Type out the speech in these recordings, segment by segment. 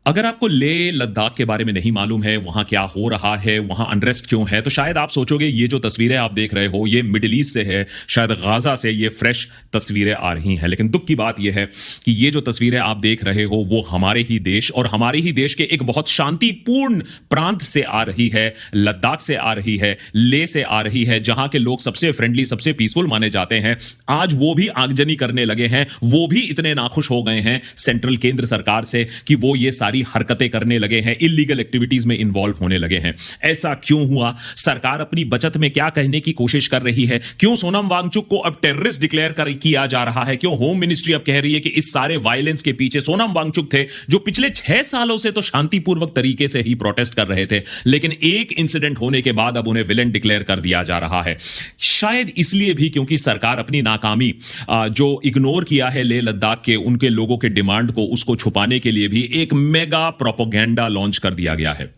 अगर आपको लेह लद्दाख के बारे में नहीं मालूम है, वहां क्या हो रहा है, वहां अनरेस्ट क्यों है, तो शायद आप सोचोगे ये जो तस्वीरें आप देख रहे हो ये मिडिल ईस्ट से है, शायद गाजा से ये फ्रेश तस्वीरें आ रही हैं। लेकिन दुख की बात यह है कि ये जो तस्वीरें आप देख रहे हो वो हमारे ही देश और हमारे ही देश के एक बहुत शांतिपूर्ण प्रांत से आ रही है, लद्दाख से आ रही है, लेह से आ रही है, जहां के लोग सबसे फ्रेंडली, सबसे पीसफुल माने जाते हैं। आज वो भी आगजनी करने लगे हैं, वो भी इतने नाखुश हो गए हैं सेंट्रल केंद्र सरकार से कि वो ये सारी हरकतें करने लगे हैं, इलीगल एक्टिविटीज में इन्वॉल्व होने लगे हैं। ऐसा क्यों हुआ? सरकार अपनी बचत में क्या कहने की कोशिश कर रही है? क्यों सोनम वांगचुक को अब टेररिस्ट डिक्लेयर किया जा रहा है? क्यों होम मिनिस्ट्री अब कह रही है कि इस सारे वायलेंस के पीछे सोनम वांगचुक थे, जो पिछले 6 सालों से तो शांतिपूर्वक तरीके से ही प्रोटेस्ट कर रहे थे, लेकिन एक इंसिडेंट होने के बाद अब उन्हें विलेन डिक्लेयर कर दिया जा रहा है। शायद इसलिए भी क्योंकि सरकार अपनी नाकामी जो इग्नोर किया है लेह लद्दाख के उनके लोगों के डिमांड को, उसको छुपाने के लिए भी एक मेगा प्रोपेगेंडा लॉन्च कर दिया गया है।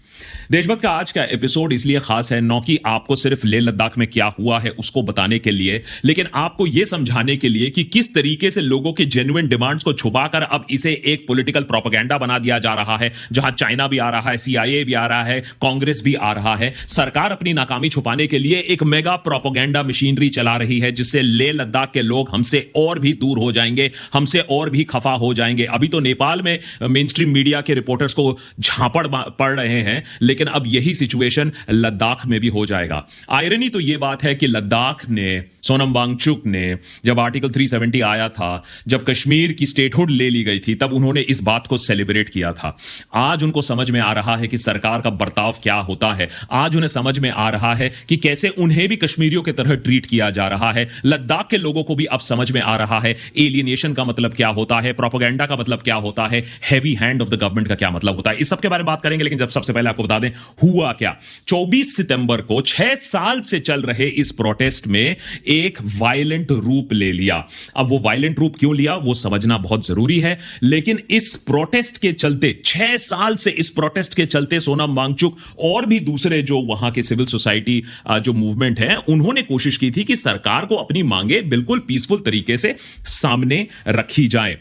देशभक्त का आज का एपिसोड इसलिए खास है, न कि आपको सिर्फ लेह लद्दाख में क्या हुआ है उसको बताने के लिए, लेकिन आपको यह समझाने के लिए कि किस तरीके से लोगों के जेन्युइन डिमांड्स को छुपाकर अब इसे एक पॉलिटिकल प्रोपेगेंडा बना दिया जा रहा है, जहां चाइना भी आ रहा है, सीआईए भी आ रहा है, कांग्रेस भी आ रहा है। सरकार अपनी नाकामी छुपाने के लिए एक मेगा प्रोपेगेंडा मशीनरी चला रही है, जिससे लेह लद्दाख के लोग हमसे और भी दूर हो जाएंगे, हमसे और भी खफा हो जाएंगे। अभी तो नेपाल में मेन स्ट्रीम मीडिया के रिपोर्टर्स को झापड़ पड़ रहे हैं, लेकिन अब यही सिचुएशन लद्दाख में भी हो जाएगा। आयरनी तो यह बात है कि लद्दाख ने, सोनम वांगचुक ने, जब आर्टिकल 370 आया था, जब कश्मीर की स्टेटहुड ले ली गई थी, तब उन्होंने इस बात को सेलिब्रेट किया था। आज उनको समझ में आ रहा है कि सरकार का बर्ताव क्या होता है। आज उन्हें समझ में आ रहा है कि कैसे उन्हें भी कश्मीरियों की तरह ट्रीट किया जा रहा है। लद्दाख के लोगों को भी अब समझ में आ रहा है एलियनेशन का मतलब क्या होता है, प्रोपेगेंडा का मतलब क्या होता है, heavy hand of the government का क्या मतलब होता है। इस सब के बारे में बात करेंगे, लेकिन जब सबसे पहले आपको बता दें हुआ क्या। 24 सितंबर को 6 साल से चल रहे इस प्रोटेस्ट में एक वायलेंट रूप ले लिया। अब वो वायलेंट रूप क्यों लिया वो समझना बहुत जरूरी है, लेकिन इस प्रोटेस्ट के चलते, 6 साल से इस प्रोटेस्ट के चलते सोनम वांगचुक और भी दूसरे जो वहां के सिविल सोसाइटी जो मूवमेंट है, उन्होंने कोशिश की थी कि सरकार को अपनी मांगे बिल्कुल पीसफुल तरीके से सामने रखी जाए।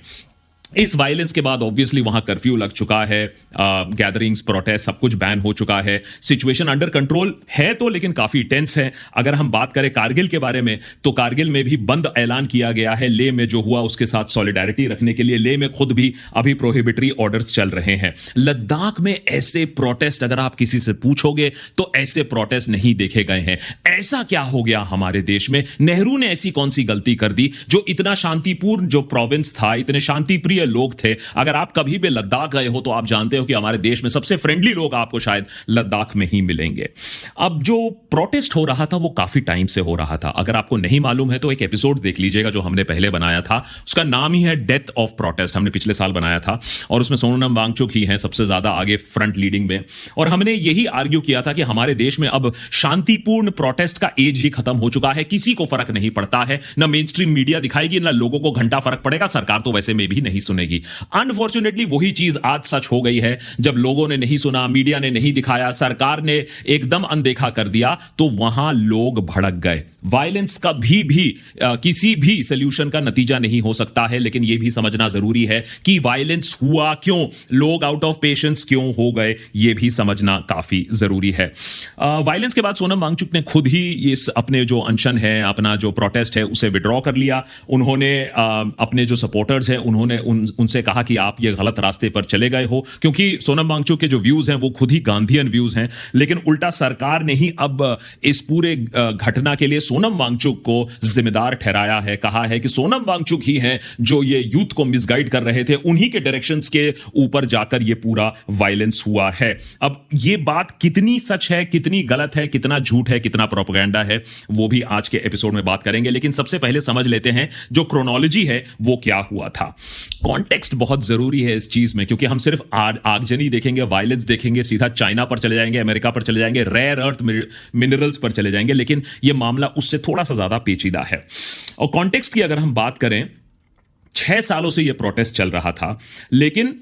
इस वायलेंस के बाद ऑब्वियसली वहां कर्फ्यू लग चुका है, गैदरिंग्स, प्रोटेस्ट सब कुछ बैन हो चुका है। सिचुएशन अंडर कंट्रोल है तो, लेकिन काफी टेंस है। अगर हम बात करें कारगिल के बारे में, तो कारगिल में भी बंद ऐलान किया गया है। लेह में जो हुआ उसके साथ सॉलिडारिटी रखने के लिए लेह में खुद भी अभी प्रोहिबिटरी ऑर्डर्स चल रहे हैं। लद्दाख में ऐसे प्रोटेस्ट अगर आप किसी से पूछोगे तो ऐसे प्रोटेस्ट नहीं देखे गए हैं। ऐसा क्या हो गया हमारे देश में? नेहरू ने ऐसी कौन सी गलती कर दी जो इतना शांतिपूर्ण जो प्रोविंस था, इतने शांतिप्रिय लोग थे। अगर आप कभी भी लद्दाख गए हो तो आप जानते हो कि हमारे देश में सबसे फ्रेंडली लोग आपको शायद लद्दाख में ही मिलेंगे। अब जो प्रोटेस्ट हो रहा था वो काफी टाइम से हो रहा था। अगर आपको नहीं मालूम है तो एक एपिसोड देख लीजिएगा जो हमने पहले बनाया था, उसका नाम ही है डेथ ऑफ प्रोटेस्ट। हमने पिछले साल बनाया था और उसमें सोनम वांगचुक ही हैं सबसे ज्यादा आगे फ्रंट लीडिंग में, और हमने यही आर्ग्यू किया था कि हमारे देश में अब शांतिपूर्ण प्रोटेस्ट का एज ही खत्म हो चुका है। किसी को फर्क नहीं पड़ता है, ना मेन स्ट्रीम मीडिया दिखाएगी, ना लोगों को घंटा फर्क पड़ेगा, सरकार तो वैसे में भी नहीं सुनेगी। अनफॉर्चुनेटली वही चीज आज सच हो गई है। जब लोगों ने नहीं सुना, मीडिया ने नहीं दिखाया, सरकार ने एकदम अनदेखा कर दिया, तो वहां लोग भड़क गए। वायलेंस का भी किसी भी सॉल्यूशन का नतीजा नहीं हो सकता है, लेकिन यह भी समझना जरूरी है कि वायलेंस हुआ क्यों, लोग आउट ऑफ पेशेंस क्यों हो गए, यह भी समझना काफी जरूरी है। वायलेंस के बाद सोनम वांगचुक ने खुद ही इस अपने जो अनशन है, अपना जो प्रोटेस्ट है, उसे विड्रॉ कर लिया। उन्होंने अपने जो सपोर्टर्स हैं उन्होंने उनसे कहा कि आप ये गलत रास्ते पर चले गए हो, क्योंकि सोनम वांगचुक के जो व्यूज हैं वो खुद ही गांधीयन व्यूज हैं। लेकिन उल्टा सरकार ने ही अब इस पूरे घटना के लिए सोनम वांगचुक को जिम्मेदार ठहराया है, कहा है कि सोनम वांगचुक ही हैं जो ये यूथ को मिसगाइड कर रहे थे, उन्हीं के डायरेक्शंस के ऊपर जाकर ये पूरा वायलेंस हुआ है। अब ये बात कितनी सच है, कितनी गलत है, कितना झूठ है, कितना प्रोपेगेंडा है, वो भी आज के एपिसोड में बात करेंगे। लेकिन सबसे पहले समझ लेते हैं जो क्रोनोलॉजी है वो क्या हुआ था। कॉन्टेक्स्ट बहुत जरूरी है इस चीज में, क्योंकि हम सिर्फ आगजनी देखेंगे, वायलेंस देखेंगे, सीधा चाइना पर चले जाएंगे, अमेरिका पर चले जाएंगे, रेयर अर्थ मिनरल्स पर चले जाएंगे, लेकिन यह मामला उससे थोड़ा सा ज्यादा पेचीदा है। और कॉन्टेक्स्ट की अगर हम बात करें, 6 सालों से यह प्रोटेस्ट चल रहा था, लेकिन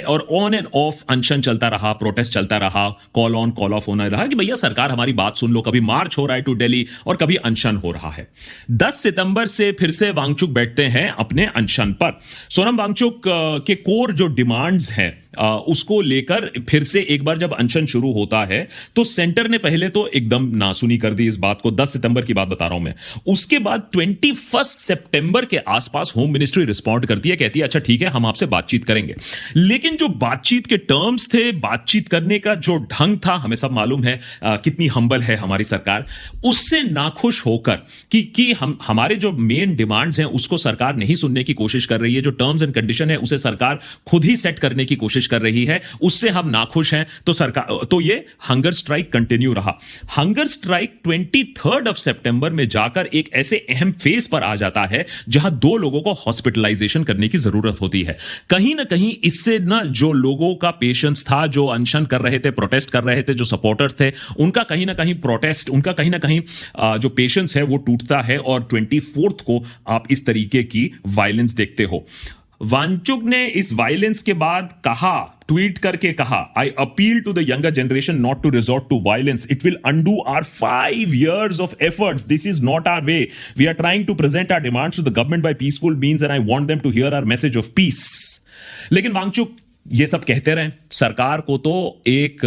और ऑन एंड ऑफ अनशन चलता रहा, प्रोटेस्ट चलता रहा, कॉल ऑन कॉल ऑफ होना रहा कि भैया सरकार हमारी बात सुन लो। कभी मार्च हो रहा है टू दिल्ली और कभी अनशन हो रहा है। 10 सितंबर से फिर से वांगचुक बैठते हैं अपने अनशन पर। सोनम वांगचुक के कोर जो डिमांड्स हैं उसको लेकर फिर से एक बार जब अनशन शुरू होता है तो सेंटर ने पहले तो एकदम नासुनी कर दी इस बात को। 10 सितंबर की बात बता रहा हूं मैं। उसके बाद 21 सितंबर के आसपास होम मिनिस्ट्री रिस्पॉन्ड करती है, कहती है अच्छा ठीक है हम आपसे बातचीत करेंगे। लेकिन जो बातचीत के टर्म्स थे, बातचीत करने का जो ढंग था, हमें सब मालूम है कितनी हम्बल है हमारी सरकार, उससे नाखुश होकर कि हमारे जो मेन डिमांड्स हैं उसको सरकार नहीं सुनने की कोशिश कर रही है, जो टर्म्स एंड कंडीशन है उसे सरकार खुद ही सेट करने की कोशिश कर रही है, उससे हम नाखुश हैं। तो ये हंगर स्ट्राइक कंटिन्यू रहा। हंगर स्ट्राइक 23 सितंबर में जाकर एक ऐसे अहम फेज पर आ जाता है जहां 2 लोगों को हॉस्पिटलाइजेशन करने की जरूरत होती है। कहीं ना कहीं इससे ना जो लोगों का पेशेंस था, जो अनशन कर रहे थे, प्रोटेस्ट कर रहे थे, जो सपोर्टर्स थे, उनका कहीं ना कहीं प्रोटेस्ट, उनका कहीं ना कहीं जो पेशेंस है वो टूटता है। और 24 को आप इस तरीके की वायलेंस देखते हो। वांगचुक ने इस वायलेंस के बाद कहा, ट्वीट करके कहा, I appeal to the younger generation not to resort to violence, it will undo our 5 years of efforts, this is not our way, we are trying to present our demands to the government by peaceful means and I want them to hear our message of peace. लेकिन वांगचुक ये सब कहते रहे, सरकार को तो एक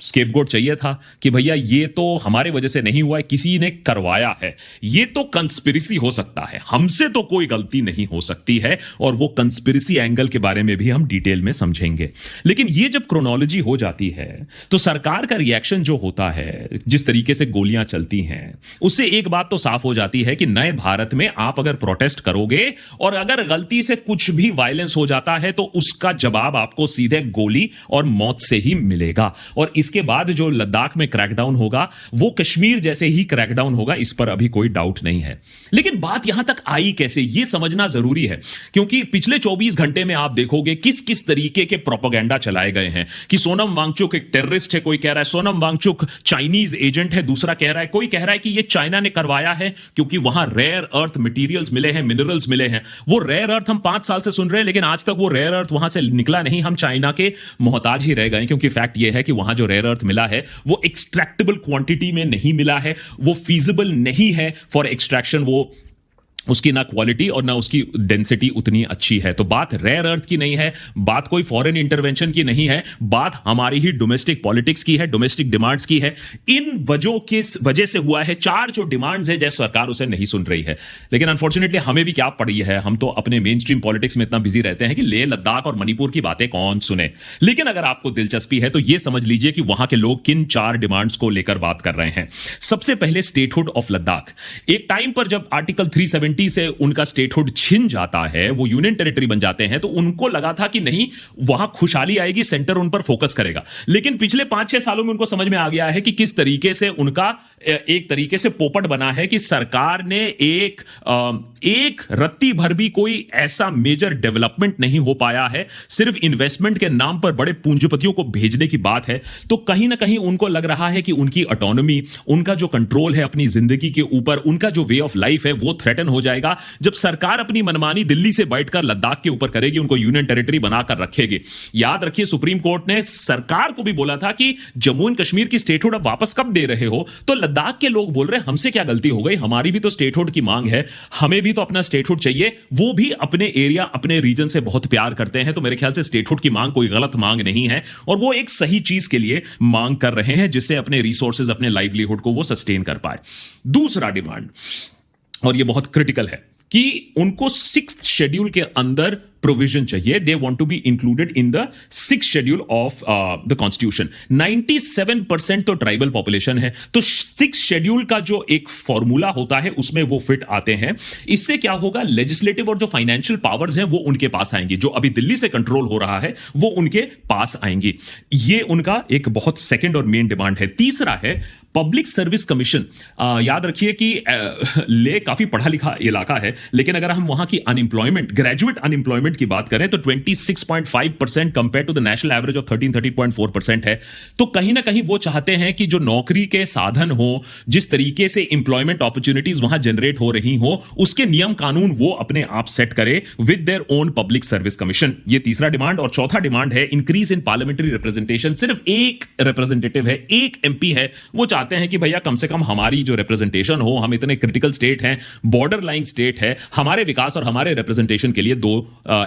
scapegoat चाहिए था कि भैया ये तो हमारे वजह से नहीं हुआ है, किसी ने करवाया है, ये तो कंस्पिरेसी हो सकता है, हमसे तो कोई गलती नहीं हो सकती है। और वो कंस्पिरेसी एंगल के बारे में भी हम डिटेल में समझेंगे। लेकिन ये जब क्रोनोलॉजी हो जाती है तो सरकार का रिएक्शन जो होता है, जिस तरीके से गोलियां चलती हैं, उससे एक बात तो साफ हो जाती है कि नए भारत में आप अगर प्रोटेस्ट करोगे और अगर गलती से कुछ भी वायलेंस हो जाता है तो उसका जवाब आपको सीधे गोली और मौत से ही मिलेगा। और इसके बाद जो लद्दाख में क्रैकडाउन होगा वो कश्मीर जैसे ही क्रैकडाउन होगा, इस पर अभी कोई डाउट नहीं है। लेकिन बात यहां तक आई कैसे, यह समझना जरूरी है, क्योंकि पिछले 24 घंटे में आप देखोगे किस किस तरीके के प्रोपेगेंडा चलाए गए हैं कि सोनम वांगचुक एक टेररिस्ट है, कोई कह रहा है सोनम वांगचुक चाइनीज एजेंट है, दूसरा कह रहा है, कोई कह रहा है कि यह चाइना ने करवाया है क्योंकि वहां रेयर अर्थ मटेरियल्स मिले हैं, मिनरल्स मिले हैं। वो रेयर अर्थ हम 5 साल से सुन रहे हैं, लेकिन आज तक वो रेयर अर्थ वहां से निकला नहीं, हम चाइना के मोहताज ही रह गए। क्योंकि फैक्ट यह है कि वहां जो रेयर अर्थ मिला है वो एक्सट्रैक्टेबल क्वांटिटी में नहीं मिला है, वो फीजिबल नहीं है फॉर एक्सट्रैक्शन, वो उसकी ना क्वालिटी और ना उसकी डेंसिटी उतनी अच्छी है। तो बात रेयर अर्थ की नहीं है, बात कोई फॉरेन इंटरवेंशन की नहीं है, बात हमारी ही डोमेस्टिक पॉलिटिक्स की है, डोमेस्टिक डिमांड्स की है। इन वजह से हुआ है। 4 जो डिमांड्स है, जैसे सरकार उसे नहीं सुन रही है। लेकिन अनफॉर्चुनेटली हमें भी क्या पड़ी है, हम तो अपने मेन स्ट्रीम पॉलिटिक्स में इतना बिजी रहते हैं कि लेह लद्दाख और मणिपुर की बातें कौन सुने। लेकिन अगर आपको दिलचस्पी है तो यह समझ लीजिए कि वहां के लोग किन 4 डिमांड्स को लेकर बात कर रहे हैं। सबसे पहले स्टेटहुड ऑफ लद्दाख। एक टाइम पर जब आर्टिकल 370 से उनका स्टेटहुड छिन जाता है, वो यूनियन टेरिटरी बन जाते हैं, तो उनको लगा था कि नहीं वहां खुशहाली आएगी, सेंटर उन पर फोकस करेगा। लेकिन पिछले 5-6 सालों में उनको समझ में आ गया है कि किस तरीके से उनका एक तरीके से पोपट बना है कि सरकार ने एक रत्ती भर भी कोई ऐसा मेजर डेवलपमेंट नहीं हो पाया है, सिर्फ इन्वेस्टमेंट के नाम पर बड़े पूंजीपतियों को भेजने की बात है। तो कहीं ना कहीं उनको लग रहा है कि उनकी ऑटोनॉमी, उनका जो कंट्रोल है अपनी जिंदगी के ऊपर, उनका जो वे ऑफ लाइफ है वो थ्रेटन हो जाएगा जब सरकार अपनी मनमानी दिल्ली से बैठकर लद्दाख के ऊपर करेगी, उनको यूनियन टेरिटरी बनाकर रखेगी। याद रखिए सुप्रीम कोर्ट ने सरकार को भी बोला था कि जम्मू एंड कश्मीर की स्टेटहुड अब वापस कब दे रहे हो। तो लद्दाख के लोग बोल रहे हैं हमसे क्या गलती हो गई, हमारी भी तो स्टेटहुड की मांग है, हमें भी तो अपना स्टेटहुड चाहिए। वो भी अपने एरिया, अपने रीजन से बहुत प्यार करते हैं। तो मेरे ख्याल से स्टेटहुड की मांग कोई गलत मांग नहीं है और वो एक सही चीज के लिए मांग कर रहे हैं जिससे अपने रिसोर्सेज, अपने लाइवलीहुड को वो सस्टेन कर पाए। दूसरा डिमांड, और ये बहुत क्रिटिकल है, कि उनको 6th शेड्यूल के अंदर प्रोविजन चाहिए। They want to be included in the 6th schedule of the constitution. 97% तो ट्राइबल पॉपुलेशन है, तो 6th शेड्यूल का जो एक फॉर्मूला होता है उसमें वो फिट आते हैं। इससे क्या होगा, लेजिस्लेटिव और जो फाइनेंशियल पावर्स हैं वो उनके पास आएंगी, जो अभी दिल्ली से कंट्रोल हो रहा है वो उनके पास आएंगी। ये उनका एक बहुत सेकंड और मेन डिमांड है। तीसरा है पब्लिक सर्विस कमीशन, याद रखिए कि ले काफी पढ़ा लिखा इलाका है, लेकिन अगर हम वहां की अनएम्प्लॉयमेंट, ग्रेजुएट अनएम्प्लॉयमेंट की बात करें तो 26.5% compare to the national average of 13.4% है। तो कहीं ना कहीं वो चाहते हैं कि जो नौकरी के साधन हो, जिस तरीके से इंप्लॉयमेंट अपॉर्चुनिटीज वहां जनरेट हो रही हो, उसके नियम कानून वो अपने आप सेट करे with their own public service commission. ये तीसरा डिमांड। और चौथा डिमांड है इंक्रीज इन पार्लियामेंट्री रिप्रेजेंटेशन। सिर्फ एक रिप्रेजेंटेटिव है, एक एमपी है, वो चाहते हैं कि भैया कम से कम हमारी जो रिप्रेजेंटेशन हो, हम इतने क्रिटिकल स्टेट हैं, बॉर्डर लाइन स्टेट है, हमारे विकास और हमारे रिप्रेजेंटेशन के लिए 2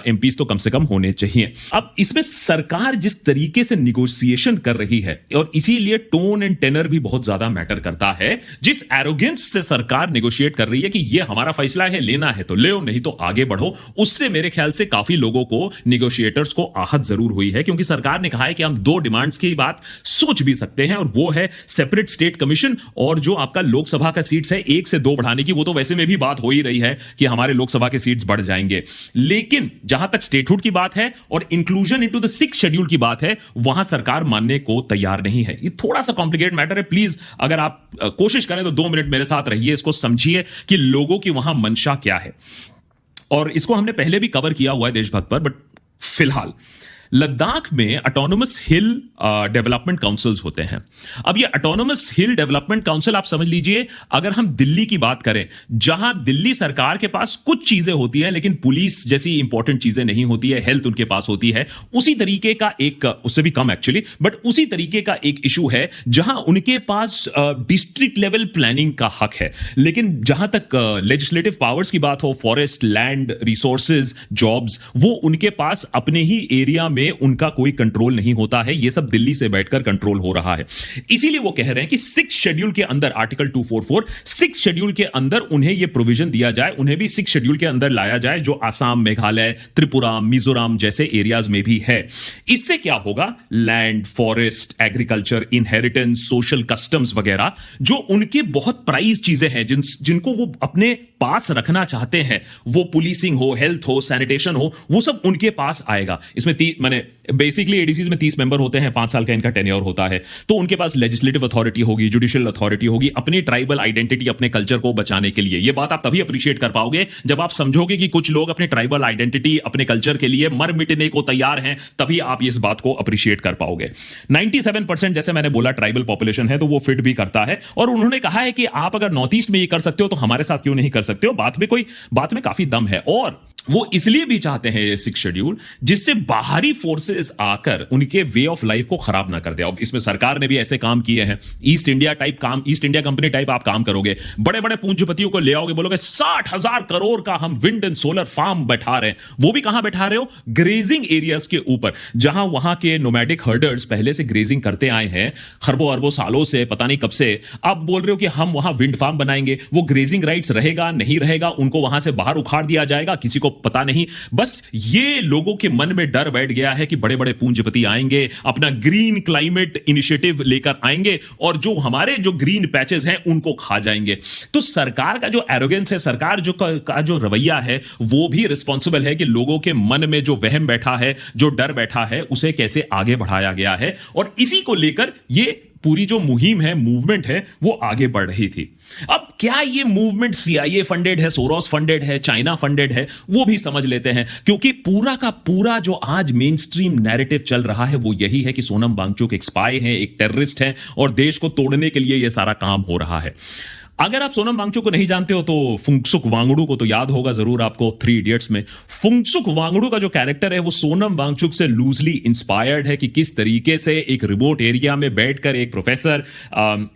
एमपीज तो कम से कम होने चाहिए। अब इसमें सरकार जिस तरीके से निगोशिएशन कर रही है, और इसीलिए टोन एंड टेनर भी बहुत ज्यादा मैटर करता है। जिस एरोगेंस से सरकार निगोशिएट कर रही है कि ये हमारा फैसला है, लेना है तो ले, नहीं तो आगे बढ़ो, उससे मेरे ख्याल से काफी लोगों को, निगोशिएटर्स को आहत जरूर हुई है, क्योंकि सरकार ने कहा है कि हम 2 डिमांड्स की बात सोच भी सकते हैं, और वो है सेपरेट स्टेट कमीशन, और जो आपका लोकसभा का सीट्स है 1 से 2 बढ़ाने की। वो तो वैसे में भी बात हो ही रही है कि हमारे लोकसभा के सीट्स बढ़ जाएंगे, लेकिन जहां तक स्टेटहुड की बात है और inclusion into the 6th schedule की बात है, वहां सरकार मानने को तैयार नहीं है। ये थोड़ा सा कॉम्प्लिकेटेड मैटर है। प्लीज अगर आप कोशिश करें तो 2 मिनट मेरे साथ रहिए, इसको समझिए कि लोगों की वहां मंशा क्या है। और इसको हमने पहले भी कवर किया हुआ है देशभक्त पर, बट फिलहाल लद्दाख में ऑटोनोमस हिल डेवलपमेंट काउंसिल्स होते हैं। अब ये ऑटोनोमस हिल डेवलपमेंट काउंसिल आप समझ लीजिए, अगर हम दिल्ली की बात करें, जहां दिल्ली सरकार के पास कुछ चीजें होती हैं लेकिन पुलिस जैसी इंपॉर्टेंट चीजें नहीं होती है, हेल्थ उनके पास होती है, उसी तरीके का एक, उससे भी कम एक्चुअली, बट उसी तरीके का एक इशू है जहां उनके पास डिस्ट्रिक्ट लेवल प्लानिंग का हक है। लेकिन जहां तक लेजिस्लेटिव पावर्स की बात हो, फॉरेस्ट, लैंड, रिसोर्सेज, जॉब्स, वो उनके पास अपने ही एरिया में उनका कोई कंट्रोल नहीं होता है। ये सब दिल्ली से बैठकर कंट्रोल हो रहा है। इसीलिए वो कह रहे हैं कि 6th शेड्यूल के अंदर, आर्टिकल 244, 6th शेड्यूल के अंदर उन्हें यह प्रोविजन दिया जाए, उन्हें भी 6th शेड्यूल के अंदर लाया जाए, जो आसाम, मेघालय, त्रिपुरा, मिजोरम जैसे एरियाज में भी है। इससे क्या होगा, land, forest, agriculture, inheritance, social customs वगैरह, जो उनके बहुत प्राइज चीजें हैं, जिनको वो अपने पास रखना चाहते हैं, वो पुलिसिंग हो, हेल्थ हो, सैनिटेशन हो, वो सब उनके पास आएगा। इसमें मैंने बेसिकली एडीसीज में 30 मेंबर होते हैं, 5 साल का इनका टेन्योर होता है, तो उनके पास लेजिस्लेटिव अथॉरिटी होगी, जुडिशियल अथॉरिटी होगी, अपनी ट्राइबल आइडेंटिटी, अपने कल्चर को बचाने के लिए। ये बात आप तभी अप्रिशिएट कर पाओगे जब आप समझोगे कि कुछ लोग अपने ट्राइबल आइडेंटिटी, अपने कल्चर के लिए मर मिटने को तैयार हैं, तभी आप इस बात को अप्रिशिएट कर पाओगे। 97% जैसे मैंने बोला ट्राइबल पॉपुलेशन है, तो वो फिट भी करता है, और उन्होंने कहा है कि आप अगर नॉर्थ ईस्ट में ये कर सकते हो तो हमारे साथ क्यों नहीं कर सकते हो। बात में काफी दम है, और वो इसलिए भी चाहते हैं ये 6th शेड्यूल, जिससे बाहरी फोर्सेस आकर उनके वे ऑफ लाइफ को खराब ना कर दे। अब इसमें सरकार ने भी ऐसे काम किए हैं, ईस्ट इंडिया कंपनी टाइप आप काम करोगे, बड़े बड़े पूंजीपतियों को ले आओगे, बोलोगे 60,000 करोड़ का हम विंड एंड सोलर फार्म बैठा रहे हैं। वो भी कहां बैठा रहे हो, ग्रेजिंग एरियाज के ऊपर, जहां वहां के नोमैडिक हर्डर्स पहले से ग्रेजिंग करते आए हैं खरबों अरबों सालों से, पता नहीं कब से। आप बोल रहे हो कि हम वहां विंड फार्म बनाएंगे, वो ग्रेजिंग राइट्स रहेगा नहीं रहेगा, उनको वहां से बाहर उखाड़ दिया जाएगा, किसी को पता नहीं। बस ये लोगों के मन में डर बैठ गया है कि बड़े बड़े पूंजीपति आएंगे, अपना ग्रीन क्लाइमेट इनिशिएटिव लेकर आएंगे, और जो हमारे जो ग्रीन पैचेस हैं उनको खा जाएंगे। तो सरकार का जो एरोगेंस है, सरकार का जो रवैया है, वो भी रिस्पॉन्सिबल है कि लोगों के मन में जो वहम बैठा है, जो डर बैठा है, उसे कैसे आगे बढ़ाया गया है। और इसी को लेकर ये पूरी जो मुहिम है, मूवमेंट है, वो आगे बढ़ रही थी। अब क्या ये मूवमेंट CIA फंडेड है, सोरोस फंडेड है, चाइना फंडेड है, वो भी समझ लेते हैं, क्योंकि पूरा का पूरा जो आज मेन स्ट्रीम नैरेटिव चल रहा है वो यही है कि सोनम वांगचुक एक स्पाई है, एक टेररिस्ट है, और देश को तोड़ने के लिए ये सारा काम हो रहा है। अगर आप सोनम वांगचुक को नहीं जानते हो तो फुंगसुक वांगडू को तो याद होगा जरूर आपको 3 इडियट्स में। फुंगसुक वांगडू का जो कैरेक्टर है वो सोनम वांगचुक से लूजली इंस्पायर्ड है, कि किस तरीके से एक रिमोट एरिया में बैठकर एक प्रोफेसर,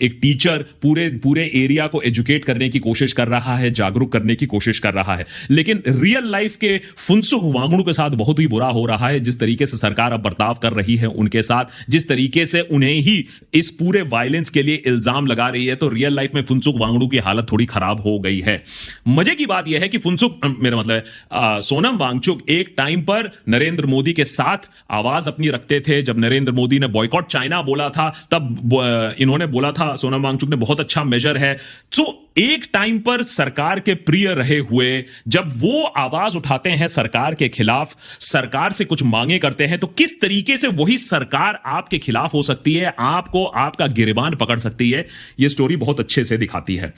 एक टीचर पूरे एरिया को एजुकेट करने की कोशिश कर रहा है, जागरूक करने की कोशिश कर रहा है। लेकिन रियल लाइफ के फुंगसुक वांगडू के साथ बहुत ही बुरा हो रहा है, जिस तरीके से सरकार अब बर्ताव कर रही है उनके साथ, जिस तरीके से उन्हें ही इस पूरे वायलेंस के लिए इल्जाम लगा रही है, तो रियल लाइफ में फुंगसुक वांगडू की हालत थोड़ी खराब हो गई है। मजे की बात यह है कि मेरा मतलब है सोनम वांगचुक एक टाइम पर नरेंद्र मोदी के साथ आवाज अपनी रखते थे। जब नरेंद्र मोदी ने बॉयकॉट चाइना बोला था, तब इन्होंने बोला था, सोनम वांगचुक ने, बहुत अच्छा मेजर है। सो एक टाइम पर सरकार के प्रिय रहे हुए जब वो आवाज उठाते हैं सरकार के खिलाफ, सरकार से कुछ मांगे करते हैं, तो किस तरीके से वही सरकार आपके खिलाफ हो सकती है, आपको आपका गिरेबान पकड़ सकती है, यह स्टोरी बहुत अच्छे से दिखाती है।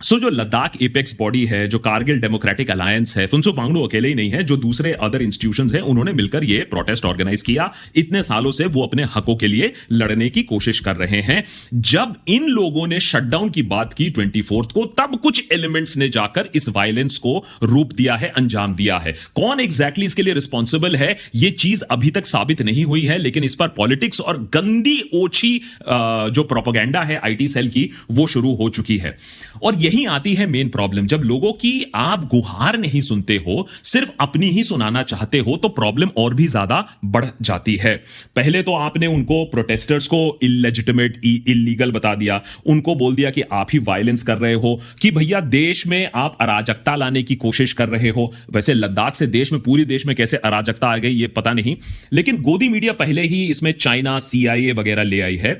जो लद्दाख एपेक्स बॉडी है, जो कारगिल डेमोक्रेटिक अलायंस है, फुनसुक वांगडू अकेले ही नहीं है, जो दूसरे अदर इंस्टीट्यूशंस हैं, उन्होंने मिलकर ये प्रोटेस्ट ऑर्गेनाइज किया। इतने सालों से वो अपने हकों के लिए लड़ने की कोशिश कर रहे हैं। जब इन लोगों ने शटडाउन की बात की 24 को, तब कुछ एलिमेंट्स ने जाकर इस वायलेंस को रूप दिया है, अंजाम दिया है। कौन एग्जैक्टली इसके लिए रिस्पॉन्सिबल है, ये चीज अभी तक साबित नहीं हुई है, लेकिन इस पर पॉलिटिक्स और गंदी ओछी जो प्रोपेगेंडा है आईटी सेल की, वो शुरू हो चुकी है। और यहीं आती है मेन प्रॉब्लम। जब लोगों की आप गुहार नहीं सुनते हो, सिर्फ अपनी ही सुनाना चाहते हो, तो प्रॉब्लम और भी ज्यादा बढ़ जाती है। पहले तो आपने उनको प्रोटेस्टर्स को इलेजिटिमेट, इलीगल बता दिया, उनको बोल दिया कि आप ही वायलेंस कर रहे हो, कि भैया देश में आप अराजकता लाने की कोशिश कर रहे हो। वैसे लद्दाख से देश में, पूरी देश में कैसे अराजकता आ गई ये पता नहीं, लेकिन गोदी मीडिया पहले ही इसमें चाइना, CIA वगैरह ले आई है।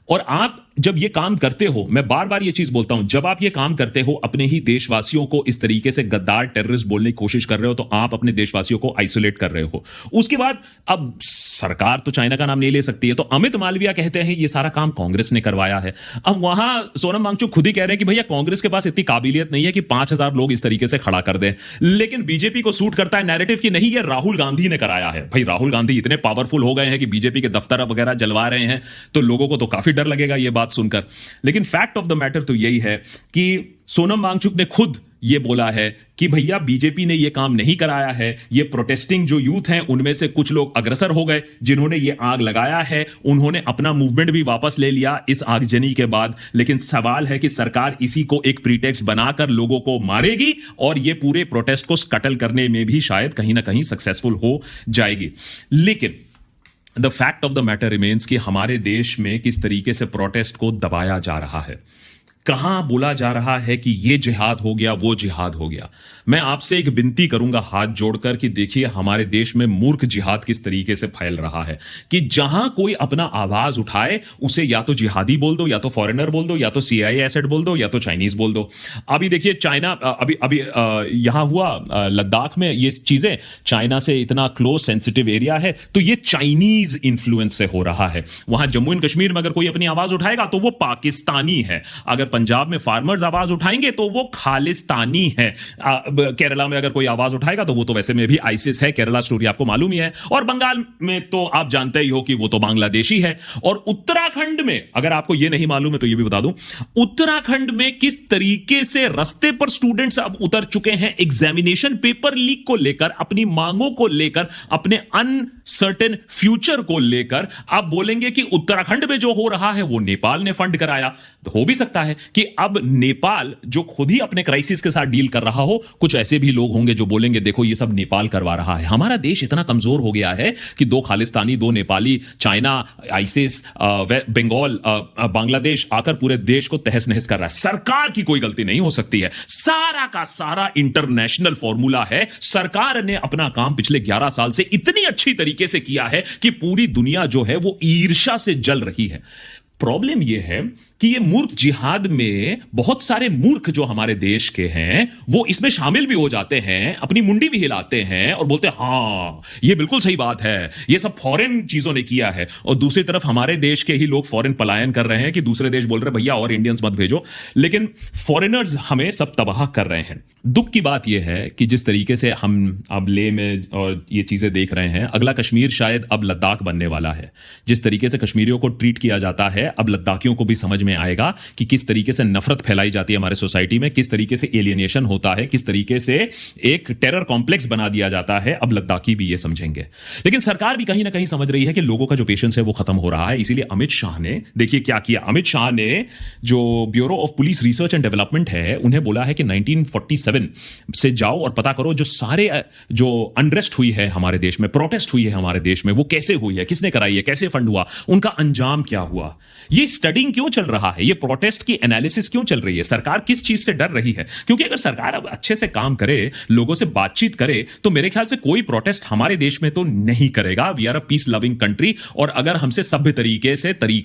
और आप जब ये काम करते हो, मैं बार बार ये चीज बोलता हूं, जब आप ये काम करते हो, अपने ही देशवासियों को इस तरीके से गद्दार, टेररिस्ट बोलने की कोशिश कर रहे हो, तो आप अपने देशवासियों को आइसोलेट कर रहे हो। उसके बाद अब सरकार तो चाइना का नाम नहीं ले सकती है, तो अमित मालविया कहते हैं ये सारा काम कांग्रेस ने करवाया है। अब वहां सोनम वांगचुक खुद ही कह रहे हैं कि भैया कांग्रेस के पास इतनी काबिलियत नहीं है कि 5000 लोग इस तरीके से खड़ा कर दें। लेकिन बीजेपी को सूट करता है नैरेटिव कि नहीं, ये राहुल गांधी ने कराया है। भाई राहुल गांधी इतने पावरफुल हो गए हैं कि बीजेपी के दफ्तर वगैरह जलवा रहे हैं, तो लोगों को तो काफी डर लगेगा ये बात सुनकर। लेकिन फैक्ट ऑफ द मैटर तो यही है कि सोनम वांगचुक ने खुद ये बोला है कि भैया बीजेपी ने ये काम नहीं कराया है, ये प्रोटेस्टिंग जो यूथ हैं उनमें से कुछ लोग अग्रसर हो गए, जिन्होंने ये आग लगाया है, उन्होंने अपना मूवमेंट भी वापस ले लिया इस आगजनी के बाद। लेकिन सवाल है कि सरकार इसी को एक प्रीटेक्स्ट बनाकर लोगों को मारेगी और ये पूरे प्रोटेस्ट को स्कटल करने में भी शायद कहीं ना कहीं सक्सेसफुल हो जाएगी। लेकिन the fact of the matter remains कि हमारे देश में किस तरीके से प्रोटेस्ट को दबाया जा रहा है, कहां बोला जा रहा है कि ये जिहाद हो गया, वो जिहाद हो गया। मैं आपसे एक विनती करूंगा हाथ जोड़कर कि देखिए हमारे देश में मूर्ख जिहाद किस तरीके से फैल रहा है, कि जहां कोई अपना आवाज उठाए उसे या तो जिहादी बोल दो, या तो फॉरेनर बोल दो, या तो CIA एसेट बोल दो, या तो चाइनीज बोल दो। अभी देखिए चाइना, अभी यहां हुआ लद्दाख में ये चीजें, चाइना से इतना क्लोज सेंसिटिव एरिया है, तो ये चाइनीज इंफ्लुएंस से हो रहा है। वहां जम्मू एंड कश्मीर में अगर कोई अपनी आवाज उठाएगा तो वो पाकिस्तानी है, अगर पंजाब में फार्मर्स आवाज उठाएंगे तो वो खालिस्तानी है, केरला में अगर कोई आवाज उठाएगा तो वो तो वैसे में भी आईसिस है, केरला स्टोरी आपको मालूम ही है, और बंगाल में तो आप जानते ही हो कि वो तो बांग्लादेशी है। और उत्तराखंड में, अगर आपको ये नहीं मालूम है तो ये भी बता दूं, उत्तराखंड में किस तरीके से रास्ते पर स्टूडेंट्स अब उतर चुके हैं एग्जामिनेशन पेपर लीक को लेकर, अपनी मांगों को लेकर, अपने अनसर्टेन फ्यूचर को लेकर। आप बोलेंगे कि उत्तराखंड में जो हो रहा है वो नेपाल ने फंड कराया, तो हो भी सकता है कि अब नेपाल जो खुद ही अपने क्राइसिस के साथ डील कर रहा हो, कुछ ऐसे भी लोग होंगे जो बोलेंगे देखो ये सब नेपाल करवा रहा है। हमारा देश इतना कमजोर हो गया है कि दो खालिस्तानी, दो नेपाली, चाइना, आईसिस, बंगाल, बांग्लादेश आकर पूरे देश को तहस नहस कर रहा है। सरकार की कोई गलती नहीं हो सकती है, सारा का सारा इंटरनेशनल फॉर्मूला है। सरकार ने अपना काम पिछले 11 साल से इतनी अच्छी तरीके से किया है कि पूरी दुनिया जो है वो ईर्ष्या से जल रही है। प्रॉब्लम यह है कि ये मूर्ख जिहाद में बहुत सारे मूर्ख जो हमारे देश के हैं वो इसमें शामिल भी हो जाते हैं, अपनी मुंडी भी हिलाते हैं और बोलते हैं हाँ ये बिल्कुल सही बात है, ये सब फॉरेन चीजों ने किया है। और दूसरी तरफ हमारे देश के ही लोग फॉरेन पलायन कर रहे हैं कि दूसरे देश बोल रहे भैया और इंडियंस मत भेजो, लेकिन फॉरेनर्स हमें सब तबाह कर रहे हैं। दुख की बात यह है कि जिस तरीके से हम अब ले में और ये चीजें देख रहे हैं, अगला कश्मीर शायद अब लद्दाख बनने वाला है। जिस तरीके से कश्मीरियों को ट्रीट किया जाता है, अब लद्दाखियों को भी समझ में आएगा कि किस तरीके से नफरत फैलाई जाती है हमारे सोसाइटी में, किस तरीके से एलियनेशन होता है, किस तरीके से एक टेरर कॉम्प्लेक्स बना दिया जाता है। अब लद्दाखी भी ये समझेंगे, लेकिन सरकार भी कहीं ना कहीं समझ रही है कि लोगों का जो पेशेंस है वो खत्म हो रहा है। इसीलिए अमित शाह ने देखिए क्या किया। अमित शाह ने, जो bureau of police research and development है, उन्हें बोला है कि 1947 से जाओ और पता करो जो सारे जो अनरेस्ट हुई है हमारे देश में, प्रोटेस्ट हुई है हमारे देश में, वो कैसे हुई है, किसने कराई है, कैसे फंड हुआ, उनका अंजाम क्या हुआ। ये स्टडिंग क्यों चल रहा है, ये प्रोटेस्ट की एनालिसिस क्यों चल रही है, सरकार किस चीज से डर रही है? क्योंकि अगर सरकार अब अच्छे से काम करे, लोगों से बातचीत करे, तो मेरे ख्याल से कोई प्रोटेस्ट हमारे देश में तो नहीं करेगा। We are a peace loving country, और अगर हमसे सभ्य तरीके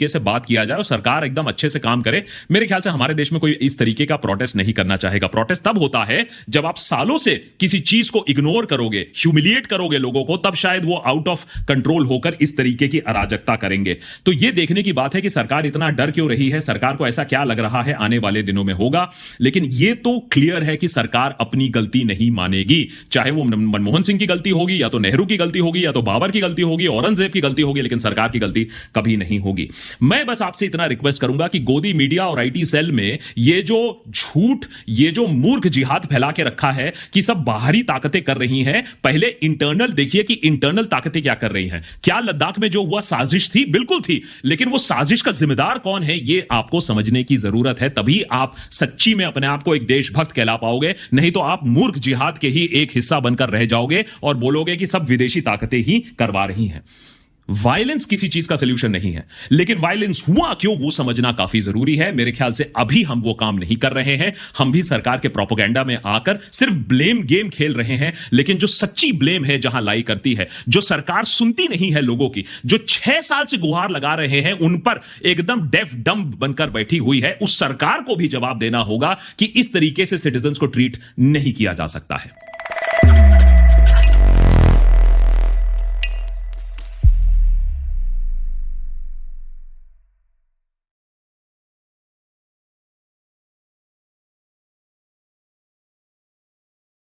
से बात किया जाए और सरकार एकदम अच्छे से काम करे, मेरे ख्याल से हमारे देश में कोई इस तरीके का प्रोटेस्ट नहीं करना चाहेगा। प्रोटेस्ट तब होता है जब आप सालों से किसी चीज को इग्नोर करोगे, ह्यूमिलिएट करोगे लोगों को, तब शायद वो आउट ऑफ कंट्रोल होकर इस तरीके की अराजकता करेंगे। तो ये देखने की बात है कि सरकार इतना डर क्यों रही है, सरकार को ऐसा क्या लग रहा है आने वाले दिनों में होगा। लेकिन ये तो क्लियर है कि सरकार अपनी गलती नहीं मानेगी, चाहे वो मनमोहन सिंह की गलती होगी, या तो नेहरू की गलती होगी, या तो बाबर की गलती होगी, औरंगजेब की गलती होगी, लेकिन सरकार की गलती कभी नहीं होगी। मैं बस आपसे इतना रिक्वेस्ट करूंगा कि गोदी मीडिया और आईटी सेल में ये जो झूठ, ये जो मूर्ख जिहाद फैला के रखा है कि सब बाहरी ताकतें कर रही हैं, पहले इंटरनल देखिए कि इंटरनल ताकतें क्या कर रही हैं। क्या लद्दाख में जो हुआ साजिश थी? बिल्कुल थी, लेकिन वो साजिश का जिम्मेदार कौन है, ये आपको समझने की जरूरत है। तभी आप सच्ची में अपने आप को एक देशभक्त कहला पाओगे, नहीं तो आप मूर्ख जिहाद के ही एक हिस्सा बनकर रह जाओगे और बोलोगे कि सब विदेशी ताकतें ही करवा रही हैं। वायलेंस किसी चीज का सलूशन नहीं है, लेकिन वायलेंस हुआ क्यों वो समझना काफी जरूरी है। मेरे ख्याल से अभी हम वो काम नहीं कर रहे हैं। हम भी सरकार के प्रोपेगेंडा में आकर सिर्फ ब्लेम गेम खेल रहे हैं, लेकिन जो सच्ची ब्लेम है जहां लाई करती है, जो सरकार सुनती नहीं है लोगों की, जो 6 साल से गुहार लगा रहे हैं, उन पर एकदम डेफ डम बनकर बैठी हुई है, उस सरकार को भी जवाब देना होगा कि इस तरीके से सिटीजंस को ट्रीट नहीं किया जा सकता है।